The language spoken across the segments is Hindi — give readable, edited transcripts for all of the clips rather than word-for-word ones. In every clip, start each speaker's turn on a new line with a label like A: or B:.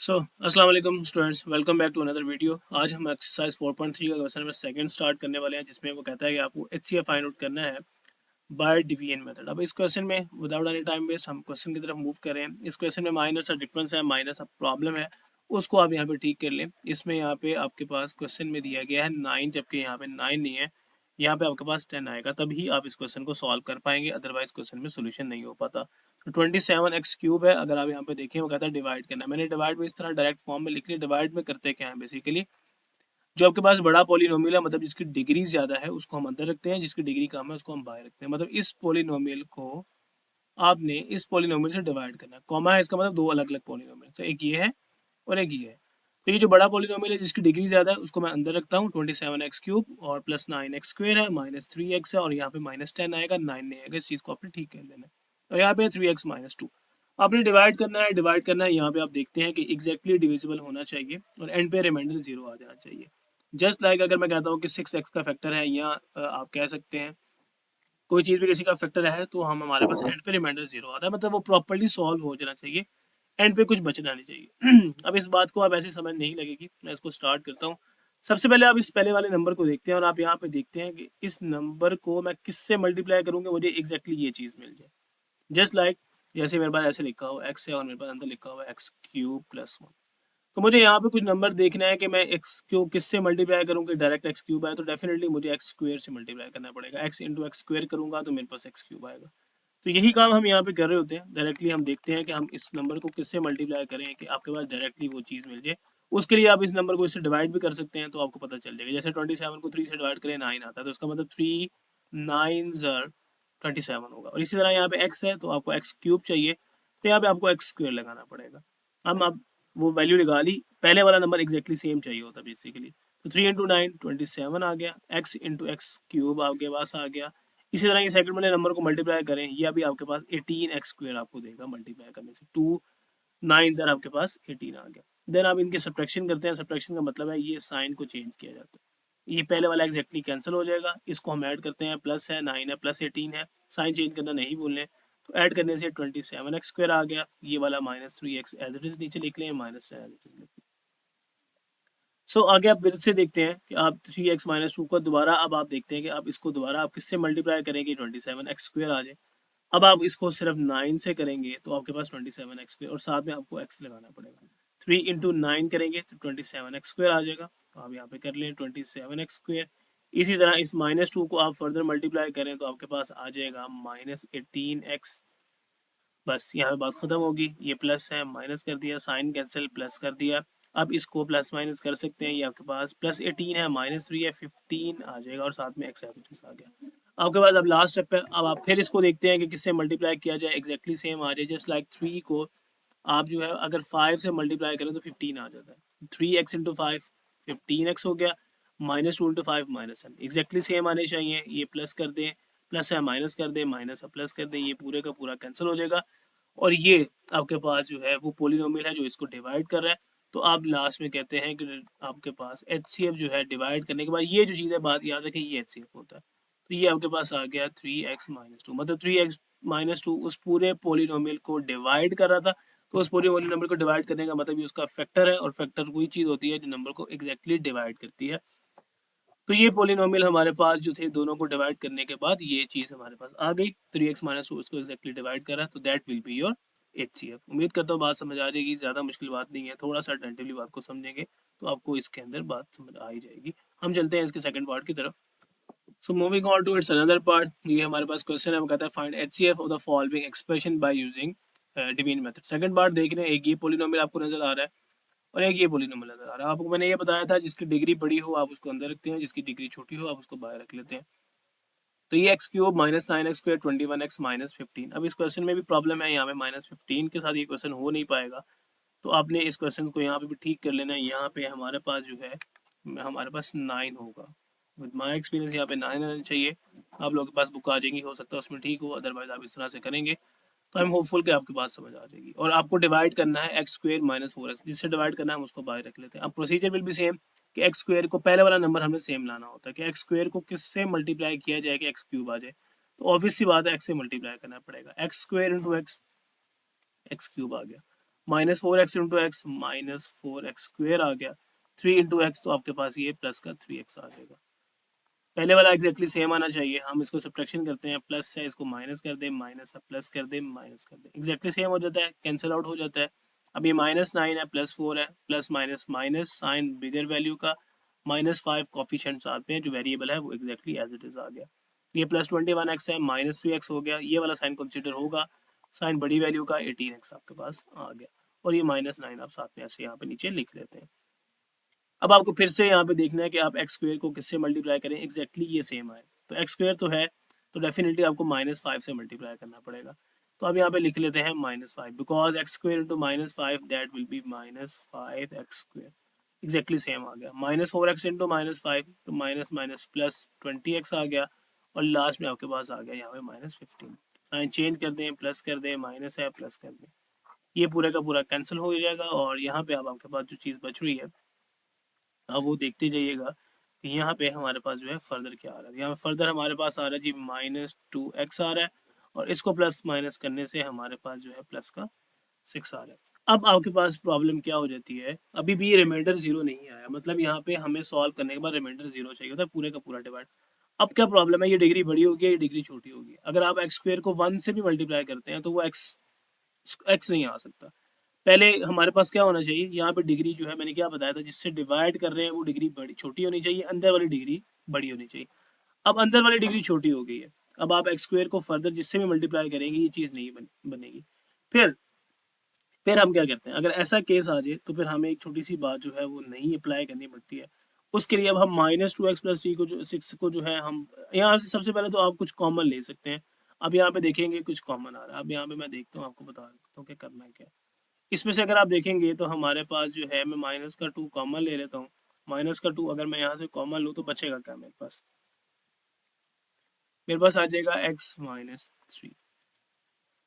A: सो अस्सलाम वालेकुम students, welcome back to another video. आज हम एक्सरसाइज 4.3 का क्वेश्चन नंबर सेकंड स्टार्ट करने वाले हैं, जिसमें वो कहता है कि आपको HCF फाइंड आउट करना है बाय डिवीजन मेथड। अब इस क्वेश्चन में विदाउट एनी टाइम वेस्ट हम क्वेश्चन की तरफ मूव कर रहे हैं। इस क्वेश्चन में माइनर सा डिफरेंस है, माइनर सा प्रॉब्लम है, उसको आप यहाँ पे ठीक कर लें। इसमें यहाँ पे आपके पास क्वेश्चन में दिया गया है 9, जबकि यहाँ पे 9 नहीं है, यहाँ पे आपके पास 10 आएगा, तभी आप इस क्वेश्चन को सॉल्व कर पाएंगे, अदरवाइज क्वेश्चन में सोल्यूशन नहीं हो पाता। तो 27x³ है, अगर आप यहाँ पे देखें वो कहता है डिवाइड करना है। मैंने डिवाइड में इस तरह डायरेक्ट फॉर्म में लिख लिया। डिवाइड में करते क्या है बेसिकली, जो आपके पास बड़ा पॉलिनोमियल है, मतलब जिसकी डिग्री ज्यादा है उसको हम अंदर रखते हैं, जिसकी डिग्री कम है उसको हम बाहर रखते हैं। मतलब इस पॉलिनोमियल को आपने इस पॉलिनोमियल से डिवाइड करना है। कॉमा है, इसका मतलब दो अलग अलग पॉलिनोमियल, तो एक ये है और एक ये है। तो ये जो बड़ा पॉलिनोमियल है जिसकी डिग्री ज्यादा है उसको मैं अंदर रखता हूँ। 27x³ और प्लस 9x² है, माइनस 3x है, और यहाँ पे माइनस 10 आएगा, 9 नहीं आएगा। इस चीज को आपने ठीक कर लेना है। और यहाँ पे 3x-2 आपने डिवाइड करना है। डिवाइड करना है, यहाँ पे आप देखते हैं कि एग्जैक्टली डिविजिबल होना चाहिए और एंड पे रिमाइंडर 0 आ जाना चाहिए। जस्ट लाइक अगर मैं कहता हूँ कि 6x का फैक्टर है, या आप कह सकते हैं कोई चीज भी किसी का फैक्टर है, तो हम हमारे पास एंड पे रिमाइंडर 0 आता है, मतलब वो प्रॉपर्ली सॉल्व हो जाना चाहिए, एंड पे कुछ बचना नहीं चाहिए। अब इस बात को आप ऐसे समझ नहीं लगेगी, मैं इसको स्टार्ट करता हूँ। सबसे पहले आप इस पहले वाले नंबर को देखते हैं और आप यहाँ पे देखते हैं कि इस नंबर को मैं किससे मल्टीप्लाई करूंगा मुझे एग्जैक्टली ये चीज मिल जाए। जस्ट लाइक जैसे मेरे पास ऐसे लिखा हुआ x है और मेरे पास अंदर लिखा हुआ है x³ + 1। तो मुझे यहाँ पे कुछ नंबर देखना है कि मैं x³ किससे मल्टीप्लाई करूँ कि डायरेक्ट x³ आए, तो डेफिनेटली मुझे x² से मल्टीप्लाई करना पड़ेगा। x इंटू x² करूंगा तो मेरे पास x³ आएगा। तो यही काम हम यहाँ पे कर रहे होते हैं। डायरेक्टली हम देखते हैं कि हम इस नंबर को किससे मल्टीप्लाई करें कि आपके पास डायरेक्टली वो चीज़ मिल जाए। उसके लिए आप इस नंबर को इससे डिवाइड भी कर सकते हैं, तो आपको पता चल जाएगा। जैसे 27 को 3 से डिवाइड करें 9 आता है, तो इसका मतलब 3 9 27 होगा। और इसी तरह यहाँ पे x है, तो आपको x³ चाहिए, तो यहाँ पे आपको x² लगाना पड़ेगा। हम अब वो वैल्यू लगा ली, पहले वाला नंबर एग्जैक्टली सेम चाहिए होता है बेसिकली। तो 3 इंटू 9 27 आ गया, x इंटू x³ आपके पास आ गया। इसी तरह ये सेकंड वाले नंबर को मल्टीप्लाई करें, ये अभी आपके पास 18x² आपको देगा मल्टीप्लाई करने से। 2 9 सर आपके पास 18 आ गया। देन आप इनके सब्ट्रैक्शन करते हैं। सब्ट्रैक्शन का मतलब है ये साइन को चेंज किया जाता है। ये पहले वाला एग्जैक्टली कैंसिल हो जाएगा, इसको हम ऐड करते हैं, प्लस है 9 है प्लस 18 है, साइन चेंज करना नहीं भूलने। तो ऐड करने से 27x² आ गया। ये वाला -3x एज इट इज नीचे लिख लें, -10 एज इट इज लिख लें। सो आगे आप फिर से देखते हैं कि आप 3x-2 को दोबारा, अब आप देखते हैं कि आप इसको दोबारा आप किससे मल्टीप्लाई करेंगे, 27x² आ जाए। अब आप इसको सिर्फ 9 से करेंगे तो आपके पास 27x² और साथ में आपको x लगाना पड़ेगा। 3 इंटू 9 करेंगे तो 27x² आ जाएगा। तो आप यहाँ पे कर लें 27x²। इसी तरह इस -2 को आप फर्दर मल्टीप्लाई करें तो आपके पास आ जाएगा -18x। बस यहाँ पे बात खत्म होगी। ये प्लस है, माइनस कर दिया, साइन कैंसिल, प्लस कर दिया। अब इसको प्लस माइनस कर सकते हैं। ये आपके पास +18 है, -3 है, 15 आ जाएगा और साथ में एक्स आ गया। आपके पास अब लास्ट स्टेप है। अब आप फिर इसको देखते हैं कि किससे मल्टीप्लाई किया जाए, एग्जैक्टली सेम आ जाए। जस्ट लाइक 3 को आप जो है अगर 5 से मल्टीप्लाई करें तो 15 आ जाता है। 3x इंटू 5 15x हो गया, -2 इंटू 5 -10 एग्जैक्टली सेम आने चाहिए। ये प्लस कर दें, प्लस है माइनस कर दें, माइनस है प्लस कर दें, ये पूरे का पूरा कैंसिल हो जाएगा। और ये आपके पास जो है वो पोलिनोमियल है जो इसको डिवाइड कर रहा है। तो आप लास्ट में कहते हैं कि आपके पास HCF जो है डिवाइड करने के बाद ये जो चीज़ है, बात याद रखें, ये HCF होता है। तो ये आपके पास आ गया 3x-2, मतलब 3x-2 उस पूरे पोलिनोमियल को डिवाइड कर रहा था। तो उस पूरे नंबर को डिवाइड करने का मतलब ये उसका फैक्टर है, और फैक्टर वही चीज़ होती है जो नंबर को एग्जैक्टली डिवाइड करती है। तो ये पोलिनोमियल हमारे पास जो थे, दोनों को डिवाइड करने के बाद ये चीज़ हमारे पास आ गई। 3x-2 इसको एग्जैक्टली डिवाइड करा, तो that will be your HCF। उम्मीद करता हूँ बात समझ आ जाएगी, ज़्यादा मुश्किल बात नहीं है। थोड़ा सा अटेंटिवली बात को समझेंगे तो आपको इसके अंदर बात समझ आ ही जाएगी। हम चलते हैं इसके सेकंड पार्ट की तरफ। So moving on to its another part. ये हमारे पास क्वेश्चन है, वो कहता है find HCF of the following expression by using division method. Second part देख रहे हैं, एक ये पोलिनोमियल आपको नजर आ रहा है और एक ये पोलिनोमियल नजर आ रहा है। आपको मैंने ये बताया था जिसकी डिग्री बड़ी हो आप उसको अंदर रखते हैं, जिसकी डिग्री छोटी हो आप उसको बाहर रख लेते हैं। तो ये x³ -9x² 21x -15। अब इस क्वेश्चन में भी प्रॉब्लम है, यहाँ पे -15 के साथ ये क्वेश्चन हो नहीं पाएगा। तो आपने इस क्वेश्चन को यहाँ पे भी ठीक कर लेना है। यहाँ पे हमारे पास जो है, हमारे पास 9 होगा। विद माई एक्सपीरियंस यहाँ पे 9 आना चाहिए। आप लोगों के पास बुक आ जाएंगी, हो सकता है उसमें ठीक हो, अदरवाइज आप इस तरह से करेंगे तो आई एम होपफुल कि आपके पास समझ आ जाएगी। और आपको डिवाइड करना है x² -4x, जिससे डिवाइड करना है हम उसको बाहर रख लेते हैं। अब प्रोसीजर विल बी सेम कि x² को पहले वाला नंबर हमें सेम लाना होता है कि x² को किससे मल्टीप्लाई किया जाए कि x³ आ जाए। तो ऑब्वियस सी बात है x से मल्टीप्लाई करना पड़ेगा। x² इंटू x x³ आ गया। Minus 4x into x minus 4x square आ गया, 3 इंटू एक्स तो आपके पास ये प्लस का 3x आ जाएगा। पहले वाला एग्जैक्टली सेम आना चाहिए, हम इसको सब्ट्रैक्शन करते हैं, प्लस है इसको माइनस कर दें, माइनस है प्लस कर दें, माइनस कर दें, एग्जैक्टली सेम हो जाता है, कैंसिल आउट हो जाता है। अब ये -9 है, +4 है, प्लस माइनस माइनस साइन बिगर वैल्यू का, -5 कॉफिशिएंट साथ में जो वेरिएबल है वो एग्जैक्टली एज इट इज आ गया। ये +21x है, -3x हो गया, ये वाला साइन कंसिडर होगा, साइन बड़ी वैल्यू का 18x आपके पास आ गया, और ये -9 आप साथ में ऐसे यहाँ पे नीचे लिख लेते हैं। अब आपको फिर से यहाँ पे देखना है कि आप एक्स स्क्वेयर को किससे मल्टीप्लाई करें, एग्जैक्टली ये सेम आए। तो एक्स स्क्वेयर तो है, तो डेफिनेटली आपको -5 से मल्टीप्लाई करना पड़ेगा। तो अब यहाँ पे लिख लेते हैं -5, because x square into -5 that will be -5x square, exactly same आ गया। -4x इंटू -5 तो माइनस माइनस प्लस 20x आ गया, और लास्ट में आपके पास आ गया यहाँ पे -15। साइन चेंज कर दें, प्लस कर दें, माइनस है प्लस कर दें, ये पूरे का पूरा कैंसिल हो जाएगा, और यहाँ पे अब आपके पास जो चीज़ बच रही है अब वो देखते जाइएगा कि यहाँ पे हमारे पास जो है फर्दर क्या आ रहा है। यहाँ फर्दर हमारे पास आ रहा है जी -2x आ रहा है, और इसको प्लस माइनस करने से हमारे पास जो है प्लस का 6 आ रहा है। अब आपके पास प्रॉब्लम क्या हो जाती है, अभी भी रिमाइंडर 0 नहीं आया, मतलब यहाँ पे हमें सॉल्व करने के बाद रिमाइंडर 0 चाहिए होता है, पूरे का पूरा डिवाइड। अब क्या प्रॉब्लम है, ये डिग्री बड़ी होगी, ये डिग्री छोटी होगी। अगर आप एक्स स्क्वेयर को 1 से भी मल्टीप्लाई करते हैं तो वो एक्स नहीं आ सकता। पहले हमारे पास क्या होना चाहिए, यहाँ पे डिग्री जो है मैंने क्या बताया था, जिससे डिवाइड कर रहे हैं वो डिग्री बड़ी छोटी होनी चाहिए, अंदर वाली डिग्री बड़ी होनी चाहिए। अब अंदर वाली डिग्री छोटी हो गई है, अब आप एक्स स्क्वेयर को फर्दर जिससे भी मल्टीप्लाई करेंगे ये चीज़ नहीं बनेगी। फिर फिर हम क्या करते हैं, अगर ऐसा केस आ जाए तो फिर हमें एक छोटी सी बात जो है वो नहीं अप्लाई करनी पड़ती है। उसके लिए अब हम -2x प्लस टी को जो 6 को जो है हम यहाँ से सबसे पहले तो आप कुछ कॉमन ले सकते हैं। अब यहाँ पे देखेंगे कुछ कॉमन आ रहा है, अब यहाँ पे मैं देखता हूँ, आपको बता देता हूँ क्या करना है क्या। इसमें से अगर आप देखेंगे तो हमारे पास जो है, मैं -2 कॉमन ले लेता हूँ। -2 अगर मैं यहाँ से कॉमन लूँ तो बचेगा क्या मेरे पास आ जाएगा x-3।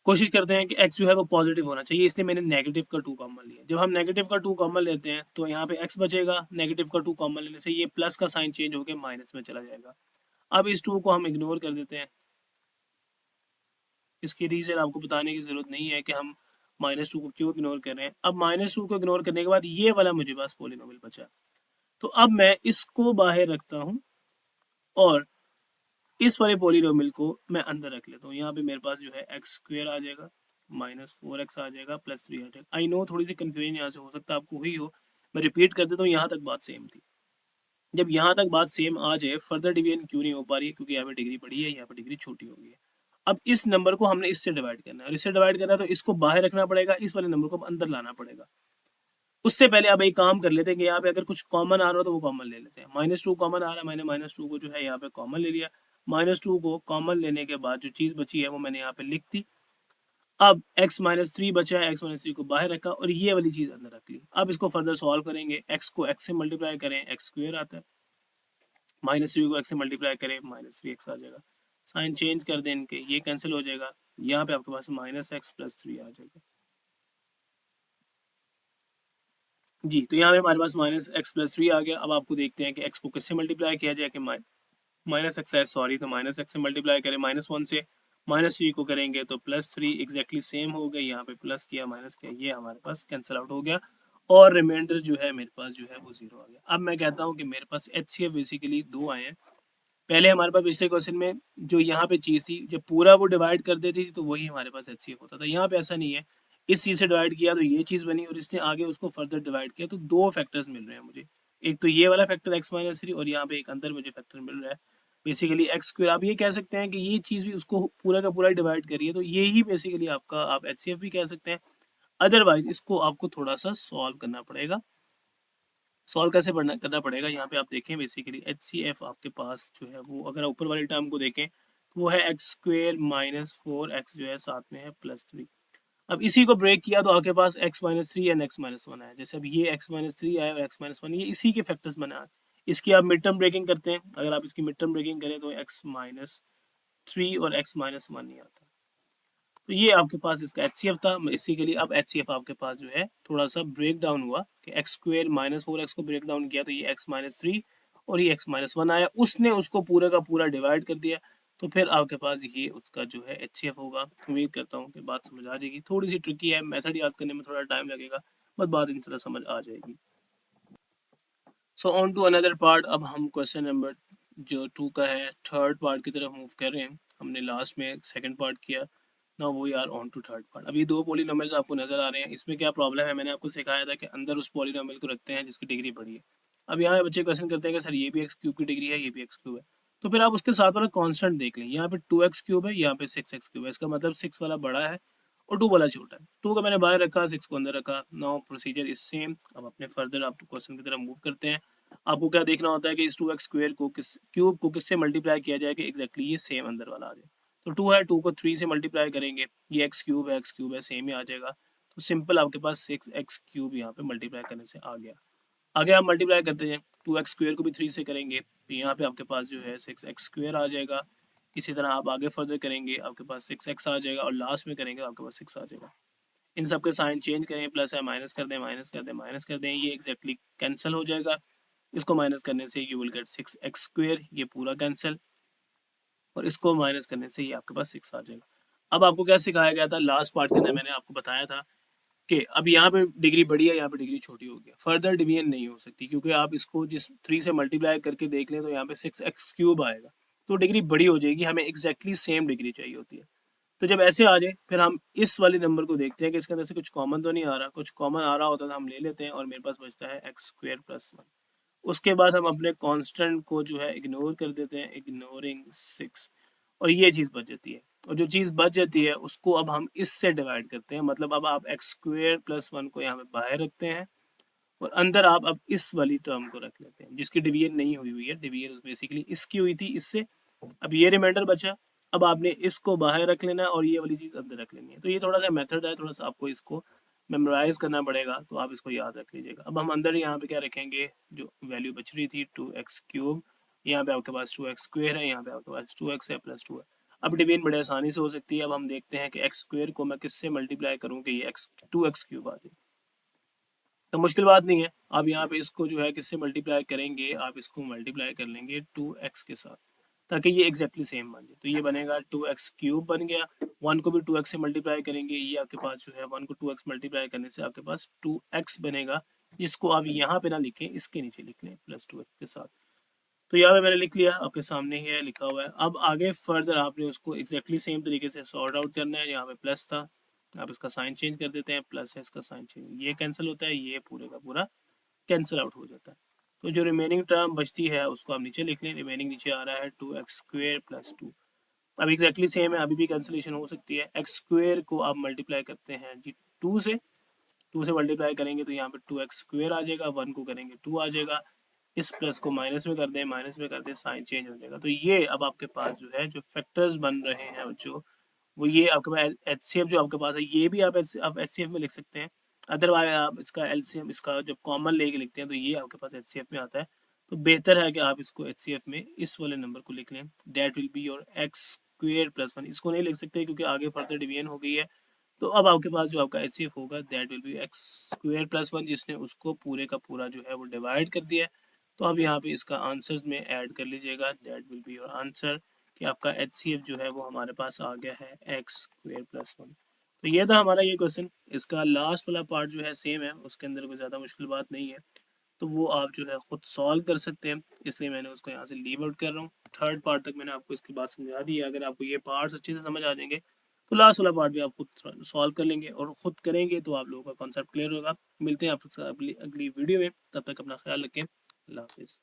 A: कोशिश करते हैं कि x जो है वो पॉजिटिव होना चाहिए, इसलिए मैंने नेगेटिव का 2 कॉमन लिया। जब हम नेगेटिव का 2 कॉमन लेते हैं तो यहाँ पे x बचेगा, नेगेटिव का 2 कॉमन लेने से ये प्लस का साइन चेंज होकर माइनस में चला जाएगा। अब इस 2 को हम इग्नोर कर देते हैं, इसकी रीज़न आपको बताने की ज़रूरत नहीं है कि हम -2 को क्यों इग्नोर कर रहे हैं। अब -2 को इग्नोर करने के बाद ये वाला मुझे पास पॉलिनोमियल बचा, तो अब मैं इसको बाहर रखता हूँ और इस वाले पॉलिनोमियल को मैं अंदर रख लेता हूँ। यहाँ पे मेरे पास जो है एक्स स्क्वेयर आ जाएगा, -4x आ जाएगा, +3 आ जाएगा। आई नो थोड़ी सी कन्फ्यूजन यहाँ से हो सकता है आपको हुई हो, मैं रिपीट कर देता हूँ, यहाँ तक बात सेम थी। जब यहाँ तक बात सेम आ जाए, फर्दर डिवीजन क्यों नहीं हो पा रही है, क्योंकि यहाँ पे डिग्री बड़ी है, यहाँ पे डिग्री छोटी हो गई है। अब इस नंबर को हमने इससे डिवाइड करना है, और इससे डिवाइड करना है तो इसको बाहर रखना पड़ेगा, इस वाले नंबर को अंदर लाना पड़ेगा। उससे पहले आप एक काम कर लेते हैं कि यहाँ पे अगर कुछ कॉमन आ रहा हो तो वो कॉमन ले लेते हैं। -2 कॉमन आ रहा है, मैंने -2 को जो है यहाँ पे कॉमन ले लिया। -2 को कॉमन लेने के बाद जो चीज़ बची है वो मैंने यहाँ पे लिख दी। अब x-3 बचा है, x-3 को बाहर रखा और ये वाली चीज़ अंदर रख ली। अब इसको फर्दर सॉल्व करेंगे, x को x से मल्टीप्लाई करें, x स्क्वेयर आता है, -3 को x से मल्टीप्लाई करें, -3x आ जाएगा। साइन चेंज कर दें इनके, ये कैंसिल हो जाएगा, यहाँ पे आपके पास -x + 3 आ जाएगा। जी, तो यहाँ पे हमारे पास -x + 3 आ गया। अब आपको देखते हैं कि x को किससे मल्टीप्लाई किया जाए, कि -x है सॉरी, तो -x से मल्टीप्लाई करें, -1 से, -3 को करेंगे तो +3 एग्जैक्टली सेम हो गए, यहाँ पे प्लस किया माइनस किया, ये हमारे पास कैंसिल आउट हो गया, और रिमाइंडर जो है मेरे पास जो है वो 0 आ गया। अब मैं कहता हूँ कि मेरे पास HCF बेसिकली 2 आए हैं। पहले हमारे पास पिछले क्वेश्चन में जो यहाँ पे चीज़ थी, जब पूरा वो डिवाइड कर देती थी तो वही हमारे पास HCF होता था। यहाँ पे ऐसा नहीं है, इस चीज़ से डिवाइड किया तो ये चीज़ बनी, और इसने आगे उसको फर्दर डिवाइड किया तो 2 फैक्टर्स मिल रहे हैं मुझे। एक तो ये वाला फैक्टर x-3, और यहाँ पे एक अंदर मुझे फैक्टर मिल रहा है बेसिकली एक्स स्क्वायर। आप ये कह सकते हैं कि ये चीज़ भी उसको पूरा का पूरा डिवाइड करिए, तो ये ही बेसिकली आपका आप HCF भी कह सकते हैं। अदरवाइज इसको आपको थोड़ा सा सॉल्व करना पड़ेगा। सॉल्व कैसे करना पड़ेगा, यहाँ पे आप देखें बेसिकली HCF आपके पास जो है वो, अगर ऊपर वाले टर्म को देखें तो वो है x² - 4x जो है साथ में है +3। अब इसी को ब्रेक किया तो आपके पास x-3 एंड x-1 आया। जैसे अब ये x-3 आया और x-1, ये इसी के फैक्टर्स बना है। इसकी आप मिड टर्म ब्रेकिंग करते हैं, अगर आप इसकी मिड टर्म ब्रेकिंग करें तो x-3 और x-1 नहीं आता। तो ये आपके पास इसका HCF था, इसी के लिए अब HCF आपके पास जो है थोड़ा सा ब्रेक डाउन हुआ कि x² - 4x को ब्रेक डाउन किया तो ये x-3 और ये x-1 आया, उसने उसको पूरा का पूरा डिवाइड कर दिया। तो फिर आपके पास ये उसका जो है HCF होगा। उम्मीद करता हूँ कि बात समझ आ जाएगी। थोड़ी सी ट्रिकी है, मेथड याद करने में थोड़ा टाइम लगेगा, बट बात इन तरह समझ आ जाएगी। So on to another part. अब हम क्वेश्चन नंबर जो 2 का है थर्ड पार्ट की तरफ मूव कर रहे हैं। हमने लास्ट में सेकंड पार्ट किया, now we are on to third part. अब ये दो पॉलिनोमियल्स आपको नजर आ रहे हैं। इसमें क्या प्रॉब्लम है, मैंने आपको सिखाया था कि अंदर उस पॉलिनोमियल को रखते हैं जिसकी डिग्री बड़ी है। अब यहाँ बच्चे क्वेश्चन करते हैं कि सर ये भी एक्स क्यूब की डिग्री है, ये भी एक्स क्यूब है, तो फिर आप उसके साथ वाला कांस्टेंट देख लें। यहाँ पे 2x क्यूब है, यहाँ पे 6x क्यूब है। इसका मतलब 6 वाला बड़ा है और 2 वाला छोटा है। 2 का मैंने बाहर रखा, 6 को अंदर रखा। Now procedure is same. अब अपने फर्दर आप क्वेश्चन की तरफ मूव करते हैं। आपको क्या देखना होता है कि इस 2x स्क्वायर को क्यूब को किससे मल्टीप्लाई किया जाए कि एग्जैक्टली ये सेम अंदर वाला आ जाए। तो 2 है, 2 को 3 से मल्टीप्लाई करेंगे, ये एक्स क्यूब है, सेम ही आ जाएगा। तो सिंपल आपके पास 6x क्यूब यहाँ पे मल्टीप्लाई करने से आ गया। आगे आप मल्टीप्लाई करते हैं, 2x स्क्वायर को भी 3 से करेंगे, तो यहाँ पे आपके पास जो है 6x स्क्वायर आ जाएगा। इसी तरह आप आगे फर्दर करेंगे, आपके पास 6x आ जाएगा, और लास्ट में करेंगे आपके पास 6 आ जाएगा। इन सब के साइन चेंज करें, प्लस है माइनस कर दें, माइनस कर दें, माइनस कर दें, ये एग्जैक्टली कैंसिल हो जाएगा। इसको माइनस करने से you will get 6x square, ये पूरा कैंसिल, और इसको माइनस करने से ये आपके पास 6 आ जाएगा। अब आपको क्या सिखाया गया था लास्ट पार्ट के अंदर, मैंने आपको बताया था कि अब यहाँ पे डिग्री बड़ी है, यहाँ पे डिग्री छोटी हो गई, फर्दर डिवीजन नहीं हो सकती, क्योंकि आप इसको जिस 3 से मल्टीप्लाई करके देख लें तो यहाँ पे 6x क्यूब आएगा, तो डिग्री बड़ी हो जाएगी। हमें एग्जैक्टली सेम डिग्री चाहिए होती है। तो जब ऐसे आ जाए फिर हम इस वाले नंबर को देखते हैं कि इसके अंदर से कुछ कॉमन तो नहीं आ रहा। कुछ कॉमन आ रहा होता तो हम ले लेते हैं, और मेरे पास बचता है एक्स स्क्वायर प्लस 1। उसके बाद हम अपने कांस्टेंट को जो है इग्नोर कर देते हैं, इग्नोरिंग 6, और ये चीज़ बच जाती है। और जो चीज़ बच जाती है उसको अब हम इससे डिवाइड करते हैं, मतलब अब आप एक्स स्क्वायर प्लस 1 को यहाँ पे बाहर रखते हैं, और अंदर आप अब इस वाली टर्म को रख लेते हैं जिसकी डिवीजन नहीं हुई हुई है। डिवीजन बेसिकली इसकी हुई थी इससे। अब ये रिमाइंडर बचा, अब आपने इसको बाहर रख लेना है और ये वाली चीज़ अंदर रख लेनी है। तो ये थोड़ा सा मेथड है, थोड़ा सा आपको इसको मेमोराइज करना पड़ेगा, तो आप इसको याद रख लीजिएगा। अब हम अंदर यहाँ पे क्या रखेंगे, जो वैल्यू बच रही थी 2x क्यूब, यहाँ पे आपके पास 2x स्क्वायर है, यहाँ पे आपके पास 2x है प्लस 2 है। अब डिवीजन बड़े आसानी से हो सकती है। अब हम देखते हैं कि एक्स स्क्वायर को मैं किससे मल्टीप्लाई करूँ कि ये एक्स 2x क्यूब आ जाए। तो मुश्किल बात नहीं है। आप यहाँ पे इसको जो है किससे मल्टीप्लाई करेंगे, आप इसको मल्टीप्लाई कर लेंगे 2x के साथ, ताकि ये एग्जैक्टली सेम बन जाए। तो ये बनेगा 2x क्यूब बन गया। 1 को भी 2x से मल्टीप्लाई करेंगे, ये आपके पास जो है 1 को 2x मल्टीप्लाई करने से आपके पास 2x बनेगा, जिसको आप यहाँ पे ना लिखें, इसके नीचे लिख लें प्लस 2x के साथ। तो यहाँ पे मैंने लिख लिया, आपके सामने ही है लिखा हुआ है। अब आगे फर्दर आपने उसको एग्जैक्टली सेम तरीके से सॉर्ट आउट करना है। यहाँ पे प्लस था, आप इसका साइन चेंज कर देते हैं, प्लस है, इसका साइन चेंज, ये कैंसिल होता है, ये पूरे का पूरा कैंसिल आउट हो जाता है। तो जो रिमेनिंग टर्म बचती है उसको आप नीचे लिख लें। रिमेनिंग नीचे आ रहा है 2x स्क्वायर प्लस 2। अब एग्जैक्टली सेम है, अभी भी कैंसिलेशन हो सकती है। एक्स स्क्वायर को आप मल्टीप्लाई करते हैं जी 2 से, 2 से मल्टीप्लाई करेंगे तो यहाँ पे 2x स्क्वायर आ जाएगा, 1 को करेंगे 2 आ जाएगा। इस प्लस को माइनस में कर दें, माइनस में कर दें, साइन चेंज हो जाएगा। तो ये अब आपके पास जो है जो फैक्टर्स बन रहे हैं बच्चों, वो ये आपके पास HCF जो आपके पास है, ये भी आप HCF में लिख सकते हैं। अदरवाइज आप इसका LCM, इसका जब कॉमन लेके लिखते हैं तो ये आपके पास HCF में आता है। तो बेहतर है कि आप इसको HCF में इस वाले नंबर को लिख लें, that will be your x square plus 1। इसको नहीं लिख सकते क्योंकि आगे फर्दर डिवीजन हो गई है। तो अब आपके पास जो आपका HCF होगा that will B x square plus 1, जिसने उसको पूरे का पूरा जो है वो डिवाइड कर दिया है। तो अब यहाँ पे इसका आंसर्स में ऐड कर लीजिएगा, that will be your answer, कि आपका HCF जो है वो हमारे पास आ गया है एक्स स्क्वायर प्लस 1। तो ये था हमारा ये क्वेश्चन। इसका लास्ट वाला पार्ट जो है सेम है, उसके अंदर कोई ज़्यादा मुश्किल बात नहीं है, तो वो आप जो है खुद सॉल्व कर सकते हैं, इसलिए मैंने उसको यहाँ से लीव आउट कर रहा हूँ। थर्ड पार्ट तक मैंने आपको इसकी बात समझा दी है। अगर आपको ये पार्ट्स अच्छे से समझ आ जाएंगे तो लास्ट वाला पार्ट भी आप खुद सॉल्व कर लेंगे, और खुद करेंगे तो आप लोगों का कॉन्सेप्ट क्लियर होगा। मिलते हैं आपके साथ अगली वीडियो में, तब तक अपना ख्याल रखें। अल्लाह हाफिज़।